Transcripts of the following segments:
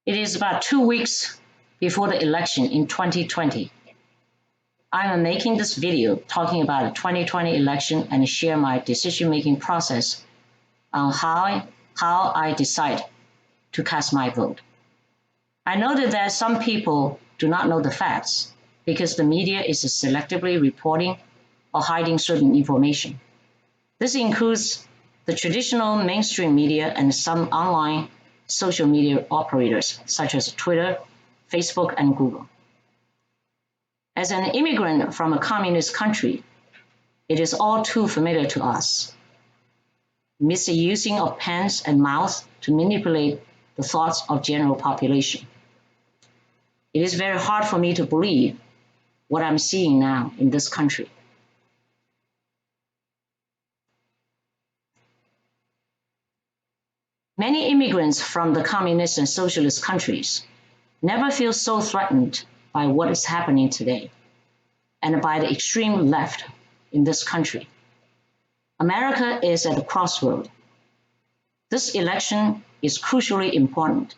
It is about 2 weeks before the election in 2020. I'm making this video talking about the 2020 election and share my decision-making process on how I decide to cast my vote. I noted that some people do not know the facts because the media is selectively reporting or hiding certain information. This includes the traditional mainstream media and some online social media operators such as Twitter, Facebook, and Google. As an immigrant from a communist country, it is all too familiar to us. Misusing of pens and mouth to manipulate the thoughts of general population. It is very hard for me to believe what I'm seeing now in this country. Many immigrants from the communist and socialist countries never feel so threatened by what is happening today and by the extreme left in this country. America is at a crossroad. This election is crucially important.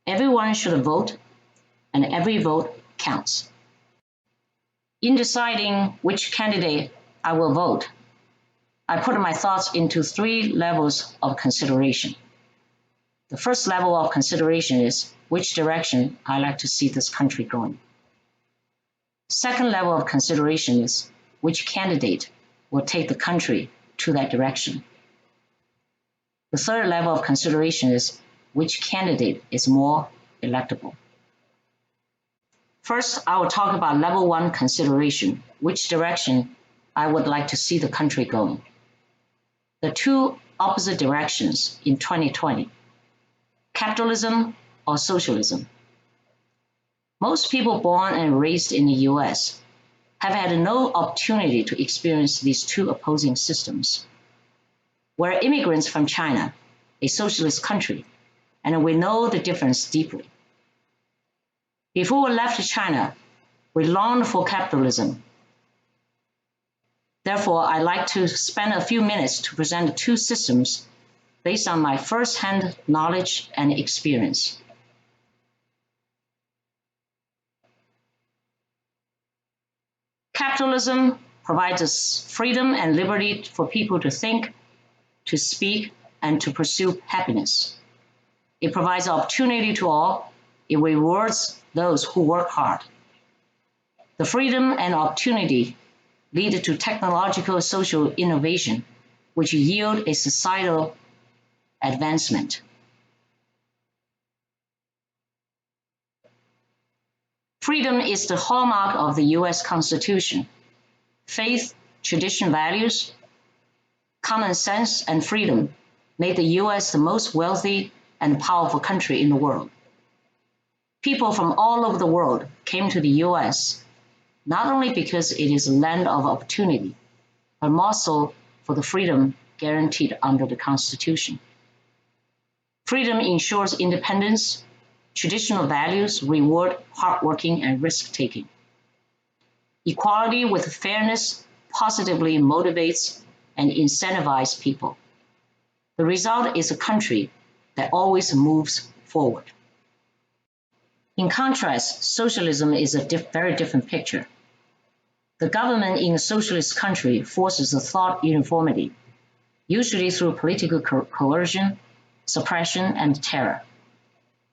Everyone should vote, and every vote counts. In deciding which candidate I will vote, I put my thoughts into 3 levels of consideration. The first level of consideration is which direction I like to see this country going. Second level of consideration is which candidate will take the country to that direction. The third level of consideration is which candidate is more electable. First, I will talk about level 1 consideration, which direction I would like to see the country going. The 2 opposite directions in 2020, capitalism or socialism. Most people born and raised in the US have had no opportunity to experience these 2 opposing systems. We're immigrants from China, a socialist country, and we know the difference deeply. Before we left China, we longed for capitalism. Therefore, I'd like to spend a few minutes to present the 2 systems based on my first-hand knowledge and experience. Capitalism provides us freedom and liberty for people to think, to speak, and to pursue happiness. It provides opportunity to all. It rewards those who work hard. The freedom and opportunity lead to technological and social innovation, which yield a societal advancement. Freedom is the hallmark of the US Constitution. Faith, tradition values, common sense, and freedom made the US the most wealthy and powerful country in the world. People from all over the world came to the US not only because it is a land of opportunity, but also for the freedom guaranteed under the Constitution. Freedom ensures independence. Traditional values reward hardworking and risk-taking. Equality with fairness positively motivates and incentivizes people. The result is a country that always moves forward. In contrast, socialism is a very different picture. The government in a socialist country forces the thought uniformity, usually through political coercion, suppression, and terror.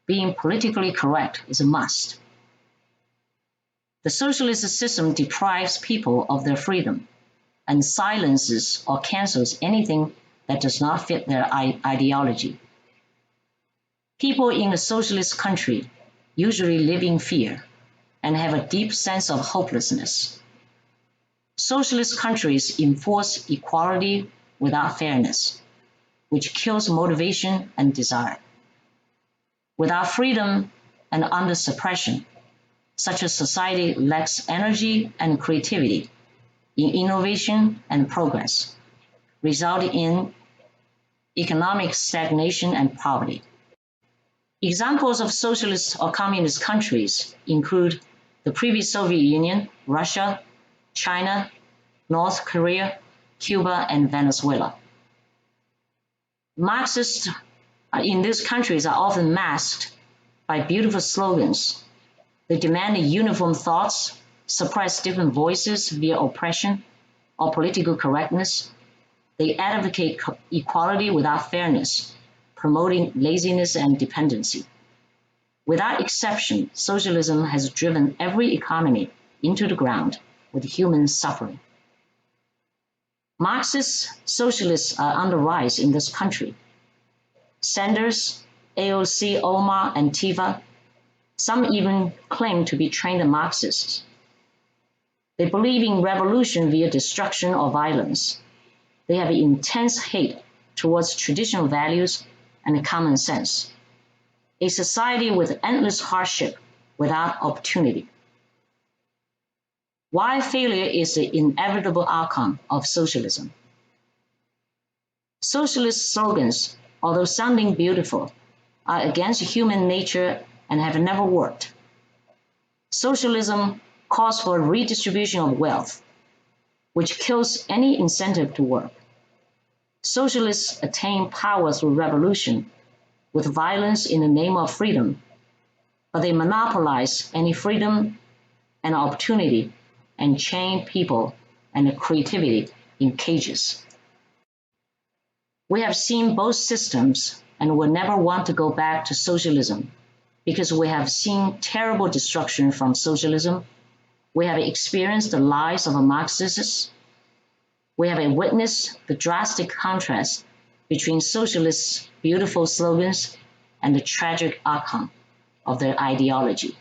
Being politically correct is a must. The socialist system deprives people of their freedom and silences or cancels anything that does not fit their ideology. People in a socialist country usually live in fear and have a deep sense of hopelessness. Socialist countries enforce equality without fairness, which kills motivation and desire. Without freedom and under suppression, such a society lacks energy and creativity in innovation and progress, resulting in economic stagnation and poverty. Examples of socialist or communist countries include the previous Soviet Union, Russia, China, North Korea, Cuba, and Venezuela. Marxists in these countries are often masked by beautiful slogans. They demand uniform thoughts, suppress different voices via oppression or political correctness. They advocate equality without fairness, promoting laziness and dependency. Without exception, socialism has driven every economy into the ground with human suffering. Marxist socialists are on the rise in this country. Sanders, AOC, Omar, and Tiva, some even claim to be trained Marxists. They believe in revolution via destruction or violence. They have intense hate towards traditional values and common sense. A society with endless hardship without opportunity. Why failure is the inevitable outcome of socialism. Socialist slogans, although sounding beautiful, are against human nature and have never worked. Socialism calls for redistribution of wealth, which kills any incentive to work. Socialists attain power through revolution with violence in the name of freedom, but they monopolize any freedom and opportunity and chain people and creativity in cages. We have seen both systems and will never want to go back to socialism because we have seen terrible destruction from socialism. We have experienced the lies of Marxists. We have witnessed the drastic contrast between socialists' beautiful slogans and the tragic outcome of their ideology.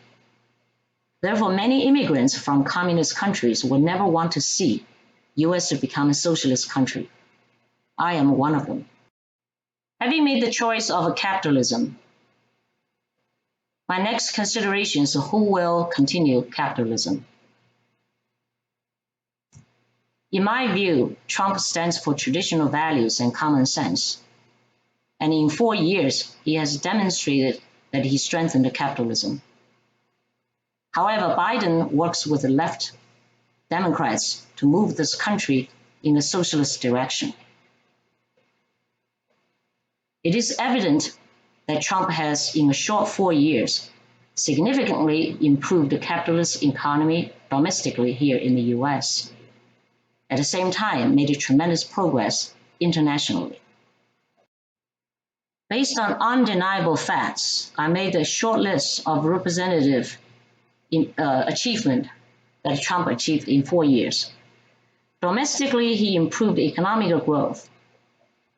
Therefore, many immigrants from communist countries would never want to see US to become a socialist country. I am one of them. Having made the choice of capitalism, my next consideration is who will continue capitalism. In my view, Trump stands for traditional values and common sense. And in 4 years, he has demonstrated that he strengthened capitalism. However, Biden works with the left Democrats to move this country in a socialist direction. It is evident that Trump has, in a short 4 years, significantly improved the capitalist economy domestically here in the US. At the same time, made tremendous progress internationally. Based on undeniable facts, I made a short list of representative achievement that Trump achieved in 4 years. Domestically, he improved economic growth,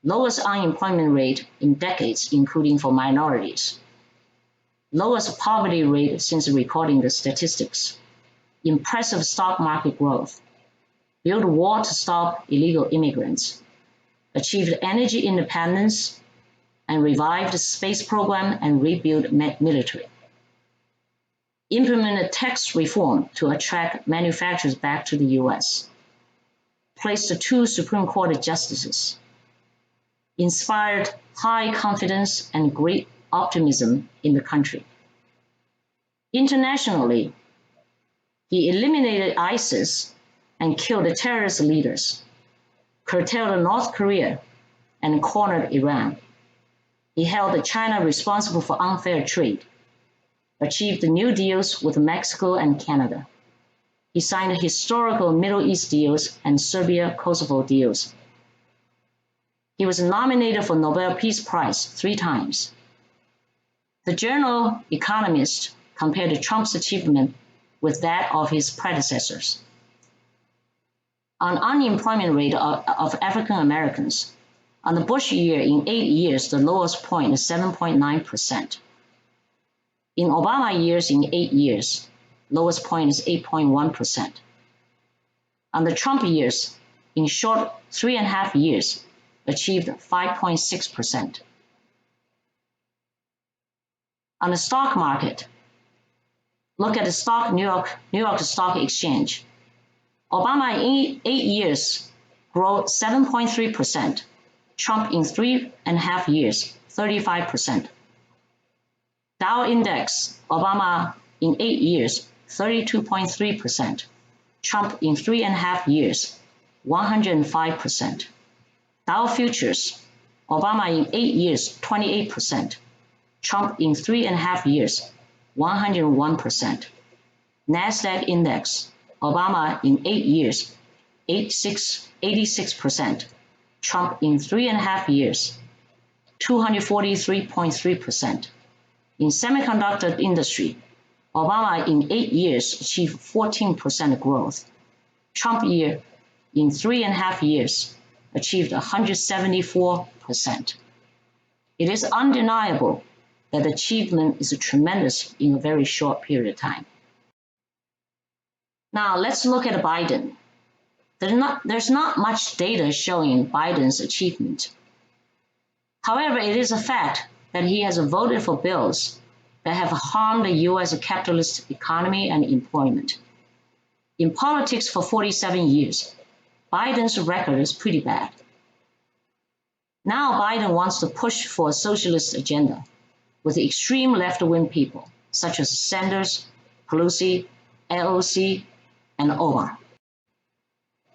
lowest unemployment rate in decades, including for minorities, lowest poverty rate since recording the statistics, impressive stock market growth, built a wall to stop illegal immigrants, achieved energy independence, and revived the space program and rebuilt military. Implemented tax reform to attract manufacturers back to the US. Placed 2 Supreme Court justices. Inspired high confidence and great optimism in the country. Internationally, he eliminated ISIS and killed the terrorist leaders, curtailed North Korea, and cornered Iran. He held China responsible for unfair trade, achieved new deals with Mexico and Canada. He signed historical Middle East deals and Serbia-Kosovo deals. He was nominated for Nobel Peace Prize 3 times. The journal Economist compared Trump's achievement with that of his predecessors. On unemployment rate of African Americans, on the Bush year in 8 years, the lowest point is 7.9%. In Obama years in 8 years, lowest point is 8.1%. On the Trump years, in short 3.5 years, achieved 5.6%. On the stock market, look at the New York Stock Exchange. Obama in 8 years grew 7.3%. Trump in 3.5 years, 35%. Dow Index, Obama in 8 years, 32.3%. Trump in 3.5 years, 105%. Dow Futures, Obama in 8 years, 28%. Trump in 3.5 years, 101%. NASDAQ index, Obama in 8 years, 86%. Trump in 3.5 years, 243.3%. In semiconductor industry, Obama in 8 years achieved 14% growth. Trump in 3.5 years achieved 174%. It is undeniable that the achievement is tremendous in a very short period of time. Now let's look at Biden. There's not much data showing Biden's achievement. However, it is a fact that he has voted for bills that have harmed the U.S. capitalist economy and employment. In politics for 47 years, Biden's record is pretty bad. Now Biden wants to push for a socialist agenda with extreme left-wing people, such as Sanders, Pelosi, AOC, and Obama.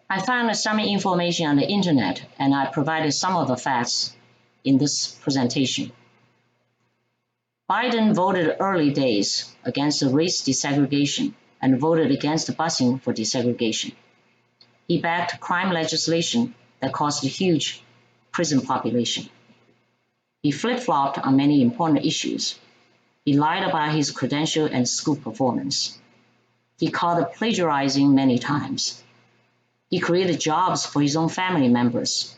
I found some information on the internet, and I provided some of the facts in this presentation. Biden voted early days against race desegregation and voted against busing for desegregation. He backed crime legislation that caused a huge prison population. He flip-flopped on many important issues. He lied about his credential and school performance. He caught plagiarizing many times. He created jobs for his own family members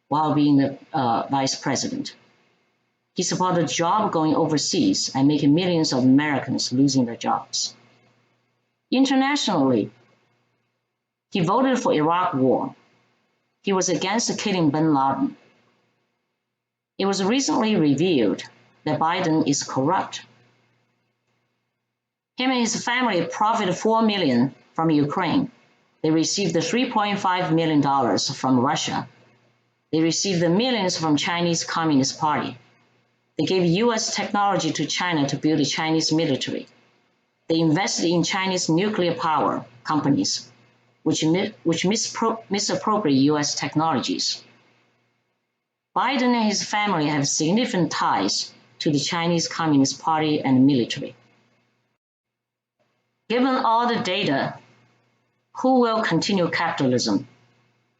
while being the vice president. He supported jobs going overseas and making millions of Americans losing their jobs. Internationally, he voted for Iraq war. He was against killing bin Laden. It was recently revealed that Biden is corrupt. Him and his family profited $4 million from Ukraine. They received $3.5 million from Russia. They received the millions from Chinese Communist Party. They gave U.S. technology to China to build a Chinese military. They invested in Chinese nuclear power companies, which misappropriate U.S. technologies. Biden and his family have significant ties to the Chinese Communist Party and the military. Given all the data, who will continue capitalism?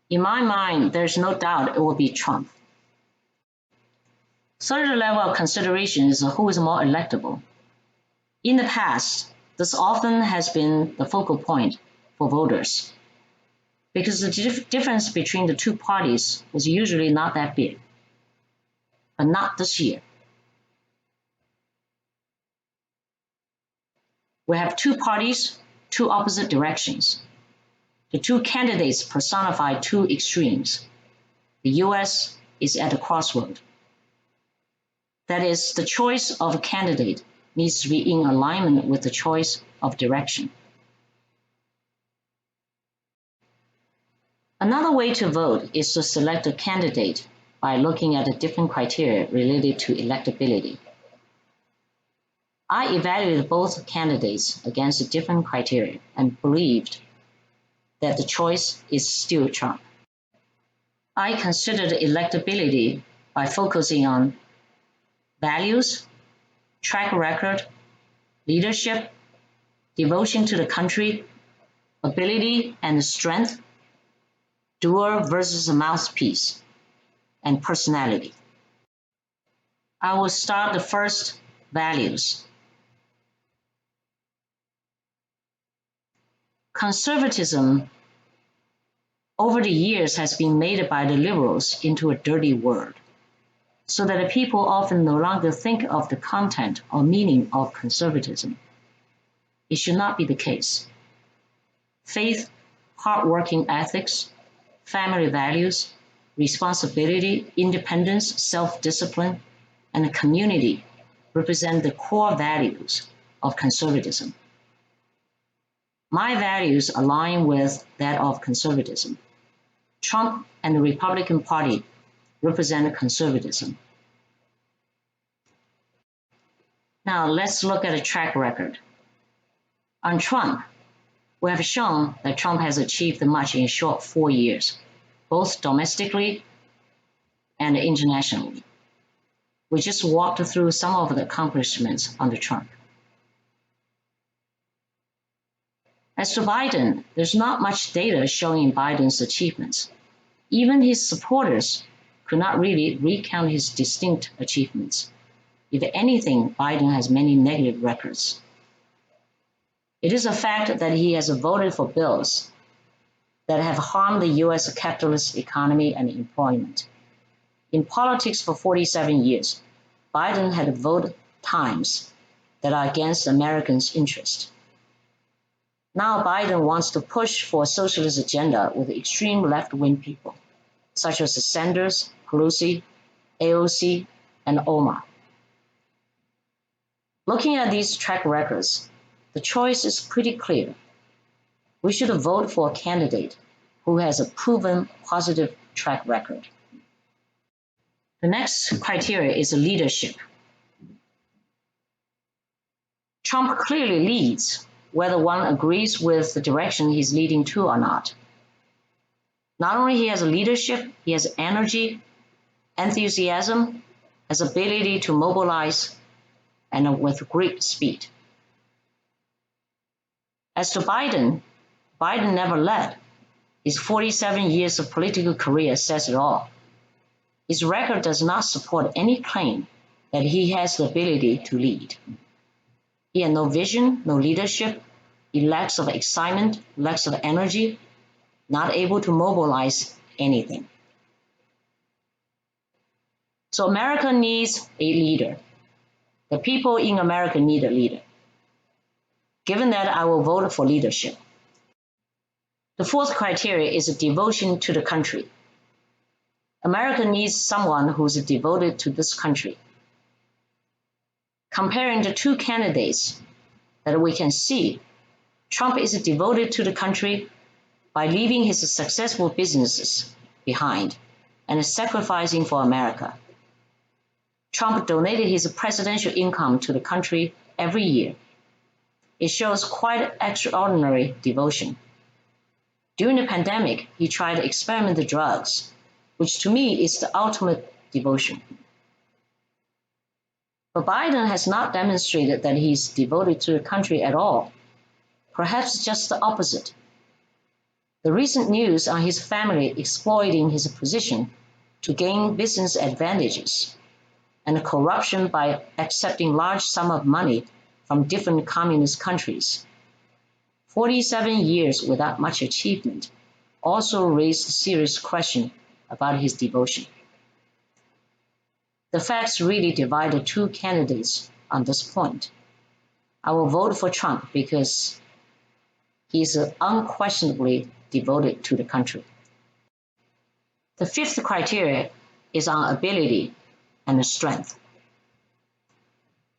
In my mind, there's no doubt it will be Trump. Third level of consideration is who is more electable. In the past, this often has been the focal point for voters because the difference between the two parties was usually not that big, but not this year. We have two parties, two opposite directions. The two candidates personify two extremes. The U.S. is at a crossroad. That is, the choice of a candidate needs to be in alignment with the choice of direction. Another way to vote is to select a candidate by looking at the different criteria related to electability. I evaluated both candidates against different criteria and believed that the choice is still Trump. I considered electability by focusing on values, track record, leadership, devotion to the country, ability and strength, doer versus a mouthpiece, and personality. I will start the first, values. Conservatism over the years has been made by the liberals into a dirty word, so that the people often no longer think of the content or meaning of conservatism. It should not be the case. Faith, hardworking ethics, family values, responsibility, independence, self-discipline, and community represent the core values of conservatism. My values align with that of conservatism. Trump and the Republican Party represent conservatism. Now let's look at a track record. On Trump, we have shown that Trump has achieved much in a short 4 years, both domestically and internationally. We just walked through some of the accomplishments under Trump. As to Biden, there's not much data showing Biden's achievements. Even his supporters could not really recount his distinct achievements. If anything, Biden has many negative records. It is a fact that he has voted for bills that have harmed the US capitalist economy and employment. In politics for 47 years, Biden had voted times that are against Americans' interest. Now Biden wants to push for a socialist agenda with extreme left-wing people, such as Sanders, Pelosi, AOC, and Omar. Looking at these track records, the choice is pretty clear. We should vote for a candidate who has a proven positive track record. The next criteria is leadership. Trump clearly leads, whether one agrees with the direction he's leading to or not. Not only he has leadership, he has energy, enthusiasm, has ability to mobilize, and with great speed. As to Biden, Biden never led. His 47 years of political career says it all. His record does not support any claim that he has the ability to lead. He had no vision, no leadership, he lacks of excitement, lacks of energy, not able to mobilize anything. So America needs a leader. The people in America need a leader. Given that, I will vote for leadership. The fourth criteria is a devotion to the country. America needs someone who's devoted to this country. Comparing the two candidates that we can see, Trump is devoted to the country by leaving his successful businesses behind and sacrificing for America. Trump donated his presidential income to the country every year. It shows quite extraordinary devotion. During the pandemic, he tried experimental drugs, which to me is the ultimate devotion. But Biden has not demonstrated that he's devoted to the country at all, perhaps just the opposite. The recent news on his family exploiting his position to gain business advantages and corruption by accepting large sums of money from different communist countries. 47 years without much achievement also raised a serious question about his devotion. The facts really divide the two candidates on this point. I will vote for Trump because he is unquestionably devoted to the country. The fifth criteria is on ability and strength.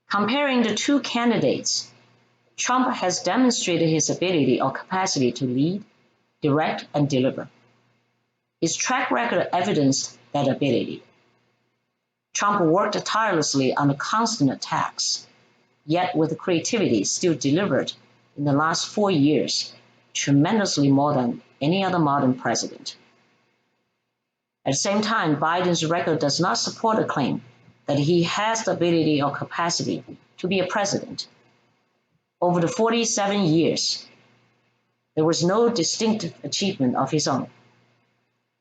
Comparing the two candidates, Trump has demonstrated his ability or capacity to lead, direct, and deliver. His track record evidenced that ability. Trump worked tirelessly under constant attacks, yet with creativity still delivered in the last 4 years tremendously more than any other modern president. At the same time, Biden's record does not support a claim that he has the ability or capacity to be a president. Over the 47 years, there was no distinctive achievement of his own.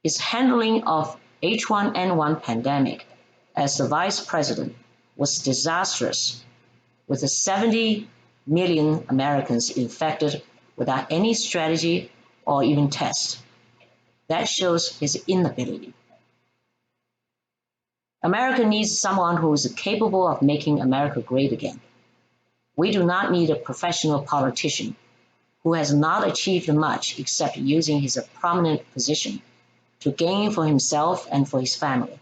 His handling of H1N1 pandemic as the vice president was disastrous, with 70 million Americans infected without any strategy or even test. That shows his inability. America needs someone who is capable of making America great again. We do not need a professional politician who has not achieved much except using his prominent position to gain for himself and for his family.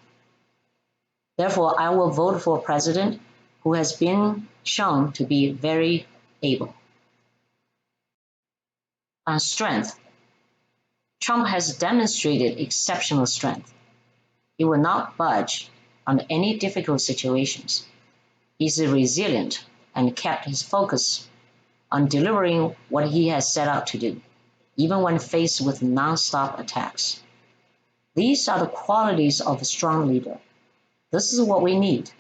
Therefore, I will vote for a president who has been shown to be very able. On strength, Trump has demonstrated exceptional strength. He will not budge under any difficult situations. He is resilient and kept his focus on delivering what he has set out to do, even when faced with non-stop attacks. These are the qualities of a strong leader. This is what we need.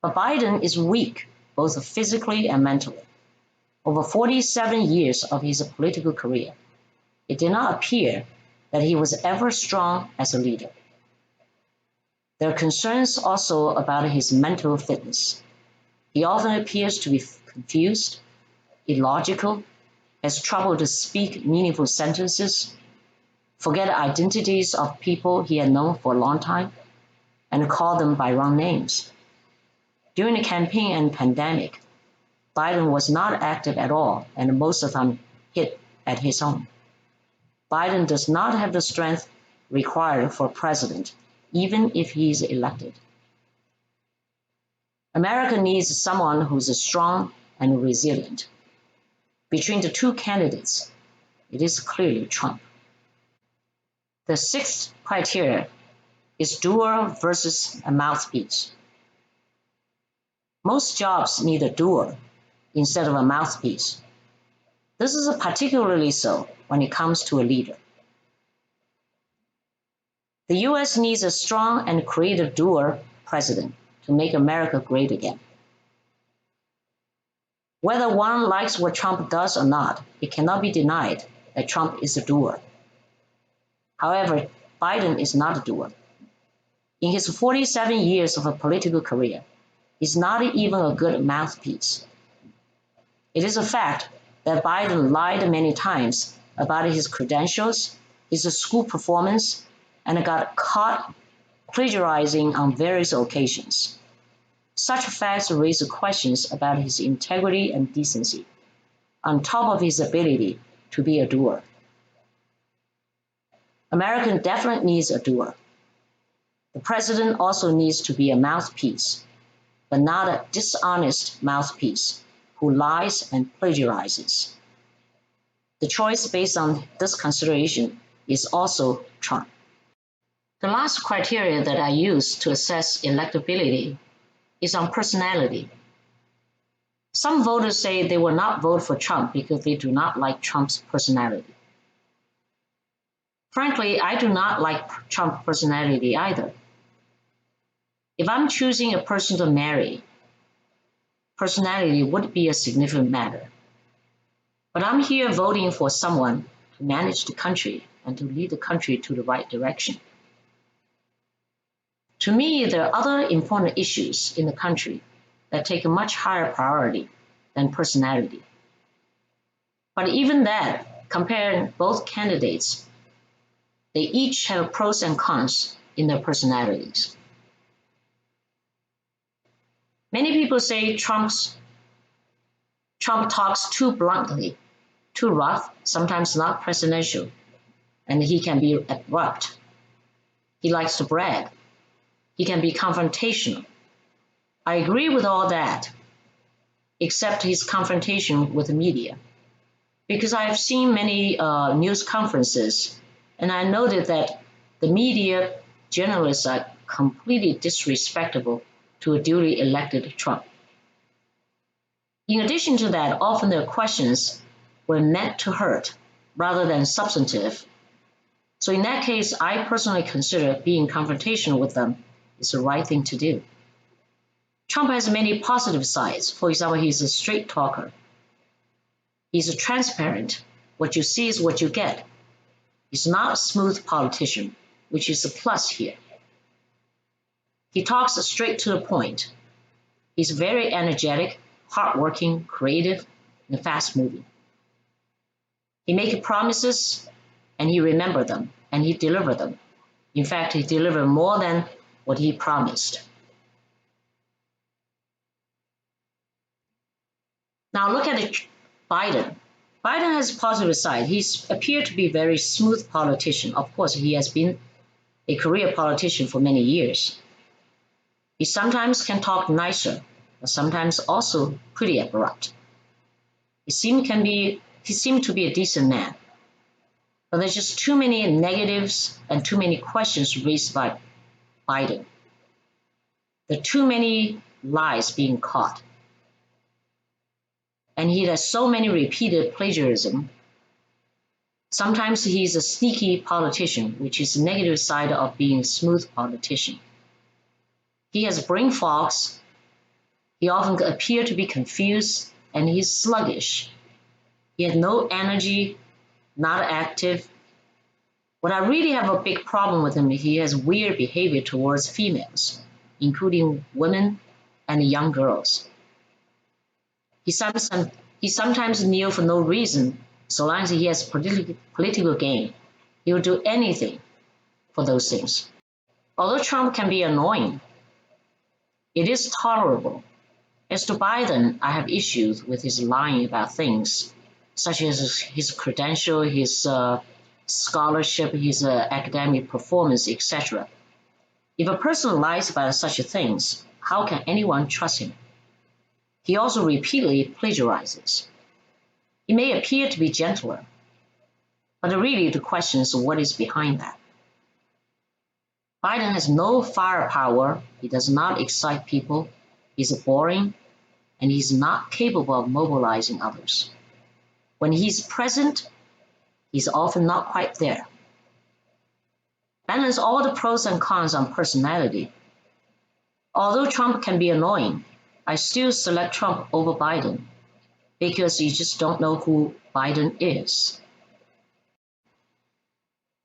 But Biden is weak, both physically and mentally. Over 47 years of his political career, it did not appear that he was ever strong as a leader. There are concerns also about his mental fitness. He often appears to be confused, illogical, has trouble to speak meaningful sentences, forget identities of people he had known for a long time, and call them by wrong names. During the campaign and pandemic, Biden was not active at all, and most of the time hid at his home. Biden does not have the strength required for president, even if he is elected. America needs someone who's strong and resilient. Between the two candidates, it is clearly Trump. The sixth criteria is doer versus a mouthpiece. Most jobs need a doer instead of a mouthpiece. This is particularly so when it comes to a leader. The US needs a strong and creative doer president to make America great again. Whether one likes what Trump does or not, it cannot be denied that Trump is a doer. However, Biden is not a doer. In his 47 years of a political career, he's not even a good mouthpiece. It is a fact that Biden lied many times about his credentials, his school performance, and got caught plagiarizing on various occasions. Such facts raise questions about his integrity and decency, on top of his ability to be a doer. America definitely needs a doer. The president also needs to be a mouthpiece, but not a dishonest mouthpiece who lies and plagiarizes. The choice based on this consideration is also Trump. The last criteria that I use to assess electability is on personality. Some voters say they will not vote for Trump because they do not like Trump's personality. Frankly, I do not like Trump's personality either. If I'm choosing a person to marry, personality would be a significant matter. But I'm here voting for someone to manage the country and to lead the country to the right direction. To me, there are other important issues in the country that take a much higher priority than personality. But even that, comparing both candidates, they each have pros and cons in their personalities. Many people say Trump talks too bluntly, too rough, sometimes not presidential, and he can be abrupt. He likes to brag. He can be confrontational. I agree with all that, except his confrontation with the media. Because I've seen many news conferences, and I noted that the media journalists are completely disrespectful to a duly elected Trump. In addition to that, often their questions were meant to hurt rather than substantive. So in that case, I personally consider being confrontational with them is the right thing to do. Trump has many positive sides. For example, he's a straight talker. He's a transparent. What you see is what you get. He's not a smooth politician, which is a plus here. He talks straight to the point. He's very energetic, hardworking, creative, and fast-moving. He makes promises, and he remembers them, and he delivers them. In fact, he delivered more than what he promised. Now look at Biden. Biden has a positive side. He's appeared to be a very smooth politician. Of course, he has been a career politician for many years. He sometimes can talk nicer, but sometimes also pretty abrupt. He seemed to be a decent man. But there's just too many negatives and too many questions raised by Biden. There are too many lies being caught. And he has so many repeated plagiarism. Sometimes he's a sneaky politician, which is the negative side of being a smooth politician. He has brain fogs, He often appeared to be confused and he's sluggish. He had no energy, not active. When I really have a big problem with him, he has weird behavior towards females, including women and young girls. He sometimes kneels for no reason, so long as he has political gain. He will do anything for those things. Although Trump can be annoying, it is tolerable. As to Biden, I have issues with his lying about things, such as his credential, his scholarship, his academic performance, etc. If a person lies about such things, how can anyone trust him? He also repeatedly plagiarizes. He may appear to be gentler, but really the question is what is behind that. Biden has no firepower, he does not excite people, he's boring, and he's not capable of mobilizing others. When he's present, he's often not quite there. Balance all the pros and cons on personality. Although Trump can be annoying, I still select Trump over Biden because you just don't know who Biden is.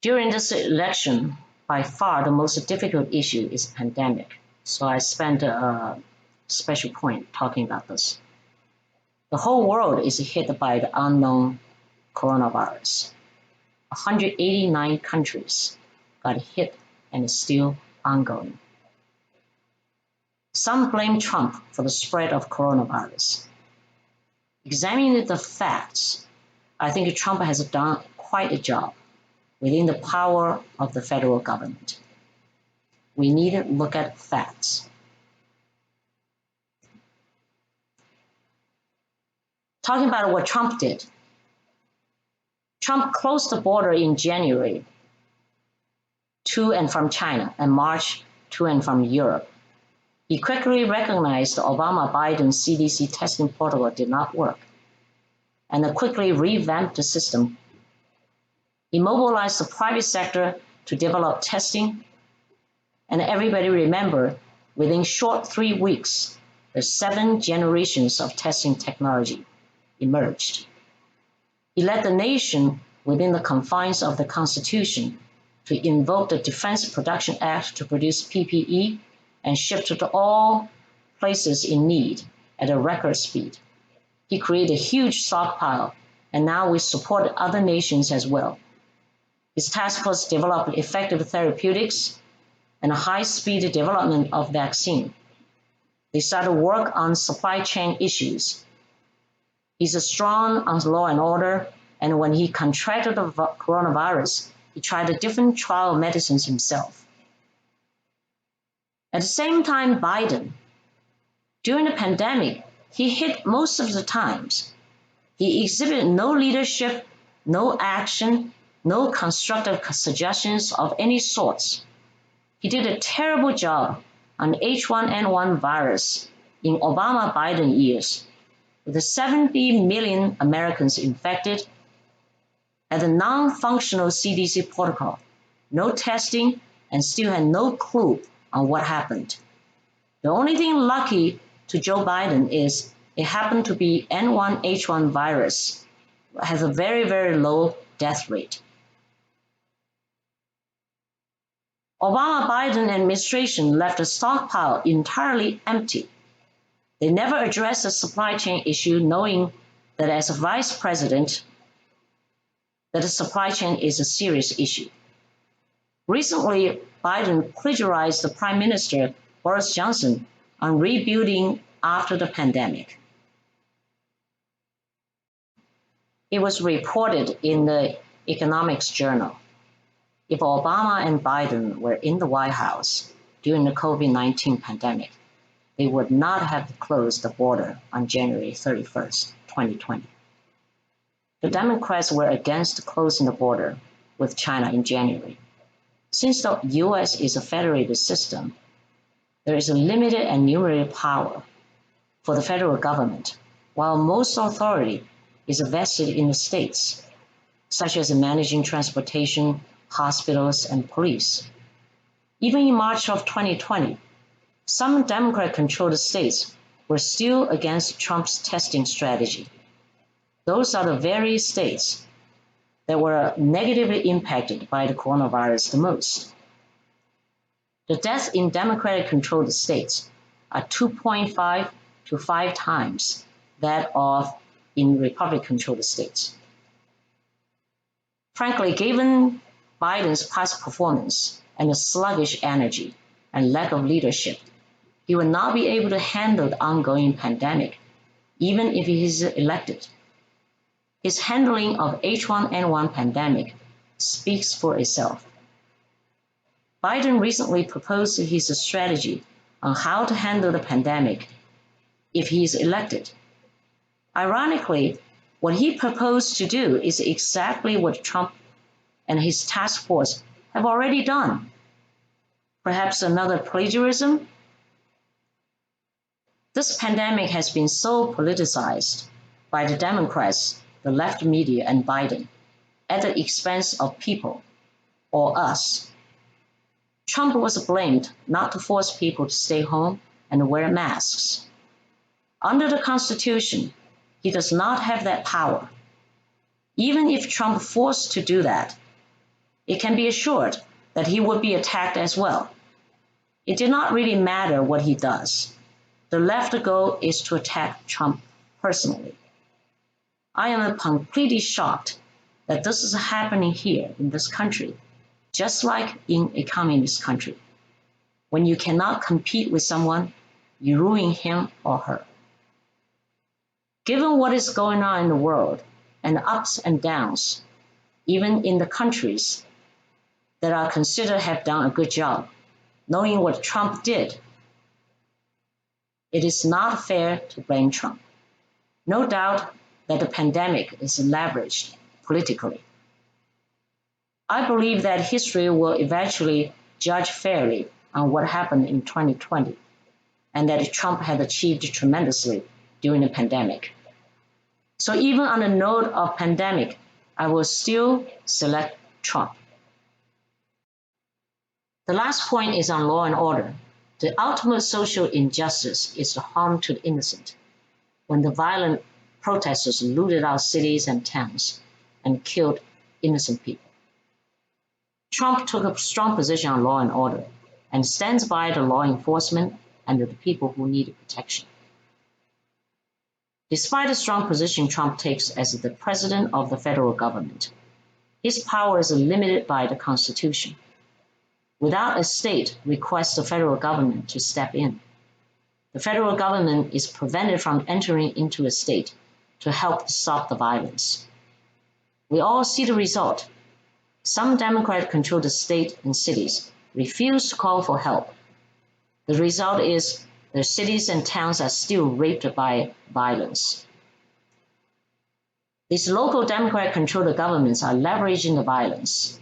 During this election, by far the most difficult issue is pandemic. So I spent a special point talking about this. The whole world is hit by the unknown coronavirus. 189 countries got hit and is still ongoing. Some blame Trump for the spread of coronavirus. Examining the facts, I think Trump has done quite a job within the power of the federal government. We need to look at facts. Talking about what Trump did. Trump closed the border in January to and from China and March to and from Europe. He quickly recognized the Obama-Biden CDC testing protocol did not work and quickly revamped the system. He mobilized the private sector to develop testing, and everybody remember, within short 3 weeks, the 7 generations of testing technology emerged. He led the nation within the confines of the Constitution to invoke the Defense Production Act to produce PPE and ship to all places in need at a record speed. He created a huge stockpile, and now we support other nations as well. His task force developed effective therapeutics and a high-speed development of vaccine. They started work on supply chain issues. He's strong on law and order, and when he contracted the coronavirus, he tried different trial medicines himself. At the same time, Biden, during the pandemic, he hit most of the times. He exhibited no leadership, no action, no constructive suggestions of any sorts. He did a terrible job on the H1N1 virus in Obama-Biden years, with 70 million Americans infected, and a non-functional CDC protocol, no testing, and still had no clue on what happened. The only thing lucky to Joe Biden is it happened to be N1H1 virus, has a very, very low death rate. Obama-Biden administration left the stockpile entirely empty. They never addressed the supply chain issue, knowing that as a vice president, that the supply chain is a serious issue. Recently, Biden plagiarized the Prime Minister, Boris Johnson, on rebuilding after the pandemic. It was reported in the Economics Journal. If Obama and Biden were in the White House during the COVID-19 pandemic, they would not have closed the border on January 31st, 2020. The Democrats were against closing the border with China in January. Since the U.S. is a federated system, there is a limited and numerical power for the federal government, while most authority is vested in the states, such as managing transportation, hospitals, and police. Even in March of 2020, some Democrat-controlled states were still against Trump's testing strategy. Those are the very states that were negatively impacted by the coronavirus the most. The deaths in Democratic-controlled states are 2.5 to 5 times that of in Republican-controlled states. Frankly, given Biden's past performance and the sluggish energy and lack of leadership, he will not be able to handle the ongoing pandemic, even if he is elected. His handling of H1N1 pandemic speaks for itself. Biden recently proposed his strategy on how to handle the pandemic if he is elected. Ironically, what he proposed to do is exactly what Trump and his task force have already done. Perhaps another plagiarism? This pandemic has been so politicized by the Democrats, the left media, and Biden at the expense of people, or us. Trump was blamed not to force people to stay home and wear masks. Under the Constitution, he does not have that power. Even if Trump forced to do that, it can be assured that he would be attacked as well. It did not really matter what he does. The left goal is to attack Trump personally. I am completely shocked that this is happening here in this country, just like in a communist country. When you cannot compete with someone, you ruin him or her. Given what is going on in the world and the ups and downs, even in the countries that are considered have done a good job, knowing what Trump did, it is not fair to blame Trump. No doubt that the pandemic is leveraged politically. I believe that history will eventually judge fairly on what happened in 2020 and that Trump had achieved tremendously during the pandemic. So even on the note of pandemic, I will still select Trump. The last point is on law and order. The ultimate social injustice is the harm to the innocent. When the violent protesters looted our cities and towns and killed innocent people. Trump took a strong position on law and order and stands by the law enforcement and the people who need protection. Despite the strong position Trump takes as the president of the federal government, his power is limited by the Constitution. Without a state requests the federal government to step in, the federal government is prevented from entering into a state to help stop the violence. We all see the result. Some Democrat-controlled states and cities refuse to call for help. The result is their cities and towns are still raped by violence. These local Democrat-controlled governments are leveraging the violence,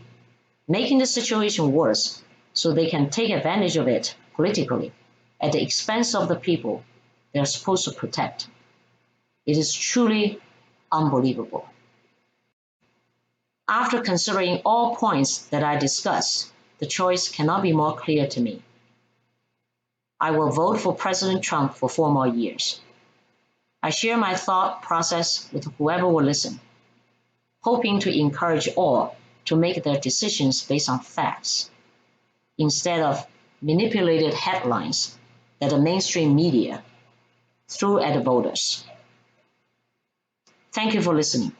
making the situation worse so they can take advantage of it politically at the expense of the people they're supposed to protect. It is truly unbelievable. After considering all points that I discussed, the choice cannot be more clear to me. I will vote for President Trump for 4 more years. I share my thought process with whoever will listen, hoping to encourage all to make their decisions based on facts, instead of manipulated headlines that the mainstream media threw at the voters. Thank you for listening.